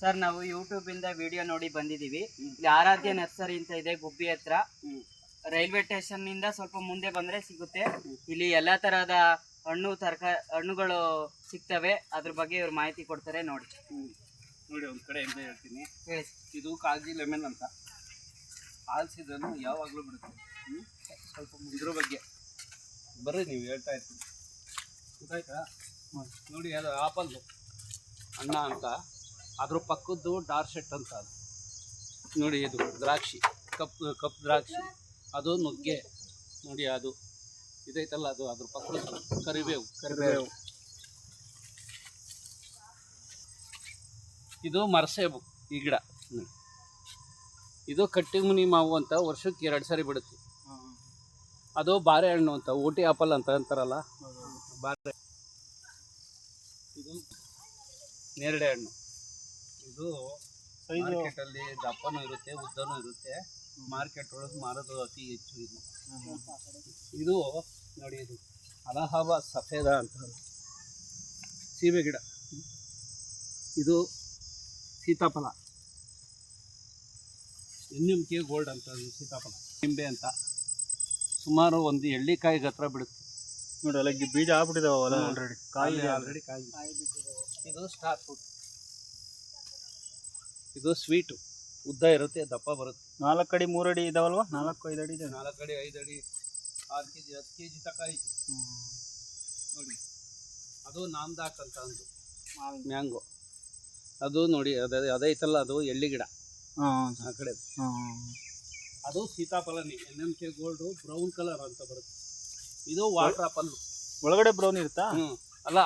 Sir ನಾವು YouTube ಇಂದ video ನೋಡಿ ಬಂದಿದೀವಿ. ಇಲ್ಲಿ ಆರಾಧ್ಯ ನರ್ಸರಿ ಅಂತ ಇದೆ, ಗುಬ್ಬಿ ಹತ್ರ. ರೈಲ್ವೆ ಸ್ಟೇಷನ್ ನಿಂದ ಸ್ವಲ್ಪ ಮುಂದೆ ಬಂದ್ರೆ ಸಿಗುತ್ತೆ. ಇಲ್ಲಿ ಎಲ್ಲಾ ತರಹದ ಹಣ್ಣುಗಳು ಸಿಗ್ತವೆ. ಅದ್ರ ಬಗ್ಗೆ ಇವ್ರು ಮಾಹಿತಿ ಕೊಡ್ತಾರೆ ನೋಡಿ. ನೋಡಿ ಒಂದ್ ಕಡೆ ಎಂತ ಹೇಳ್ತೀನಿ, ಹೇಳಿ. ಇದು ಕಾಜಿ ಲೆಮನ್ ಅಂತ. ಆಲ್ ಸೀಸನ್ ಯಾವಾಗಲೂ ಬಿಡುತ್ತೆ. ಸ್ವಲ್ಪ ಇದ್ರ ಬಗ್ಗೆ ಬರ್ರಿ, ನೀವು ಹೇಳ್ತಾ ಇರ್ತೀನಿ. ಗೊತ್ತಾಯ್ತಾ? ನೋಡಿ ಅದು ಆಪಲ್ ಅಣ್ಣ ಅಂತ, ಅದ್ರ ಪಕ್ಕದ್ದು ಡಾರ್ಸೆಟ್ ಅಂತ. ಅದು ನೋಡಿ, ಇದು ದ್ರಾಕ್ಷಿ, ಕಪ್ ದ್ರಾಕ್ಷಿ. ಅದು ನುಗ್ಗೆ ನೋಡಿ, ಅದು ಇದೈತಲ್ಲ, ಅದು ಅದ್ರ ಪಕ್ಕದ ಕರಿಬೇವು. ಇದು ಮರಸೇಬು ಈ ಗಿಡ. ಇದು ಕಟ್ಟಿಮುನಿ ಮಾವು ಅಂತ, ವರ್ಷಕ್ಕೆ 2 ಸರಿ ಬಿಡುತ್ತೆ. ಅದು ಬಾರೆಹಣ್ಣು ಅಂತ, ಊಟಿ ಆಪಲ್ ಅಂತ ಅಂತಾರಲ್ಲ, ಬಾರೆ. ಇದು ನೇರಳೆ ಹಣ್ಣು. ಇದು ಮಾರ್ಕೆಟಲ್ಲಿ ದಪ್ಪನೂ ಇರುತ್ತೆ, ಉದ್ದನೂ ಇರುತ್ತೆ. ಮಾರ್ಕೆಟ್ ಒಳಗೆ ಮಾರೋದು ಅತಿ ಹೆಚ್ಚು. ಇದು ನೋಡಿ, ಇದು ಅಲಹಾಬಾದ್ ಸಫೇದ ಅಂತ ಸೀಬೆ ಗಿಡ. ಇದು ಸೀತಾಫಲ, NMK ಗೋಲ್ಡ್ ಅಂತ. ಅದು ಸೀತಾಫಲ. ನಿಂಬೆ ಅಂತ ಸುಮಾರು ಒಂದು ಎಳ್ಳಿಕಾಯಿಗೆ ಹತ್ರ ಬಿಡುತ್ತೆ ನೋಡಿ. ಅಲ್ಲ ಬೀಜ ಆಗ್ಬಿಟ್ಟಿದಾವಲ್ಲ, ಆಲ್ರೆಡಿ ಕಾಯಿ. ಇದು ಸ್ಟಾರ್ ಫ್ರೂಟ್. ಇದು ಸ್ವೀಟು, ಉದ್ದ ಇರುತ್ತೆ, ದಪ್ಪ ಬರುತ್ತೆ. 4 ಅಡಿ 3 ಅಡಿ ಇದಾವಲ್ವಾ? 4-5 ಅಡಿ ಇದೆ. 4 ಅಡಿ 5 ಅಡಿ 6 kg 10 kg ತನಕ ಐತಿ ನೋಡಿ. ಅದು ನಾಮ್ದಾಕ್ ಅಂತ ಒಂದು ಮ್ಯಾಂಗೋ. ಅದು ನೋಡಿ, ಅದೈತಲ್ಲ, ಅದು ಎಳ್ಳಿ ಗಿಡ ಆ ಕಡೆ. ಅದು ಸೀತಾಫಲನೇ, NMK ಗೋಲ್ಡು, ಬ್ರೌನ್ ಕಲರ್ ಅಂತ ಬರುತ್ತೆ. ಇದು ವಾಟರ್ ಆಪಲ್. ಒಳಗಡೆ ಬ್ರೌನ್ ಇರುತ್ತಾ? ಅಲ್ಲ.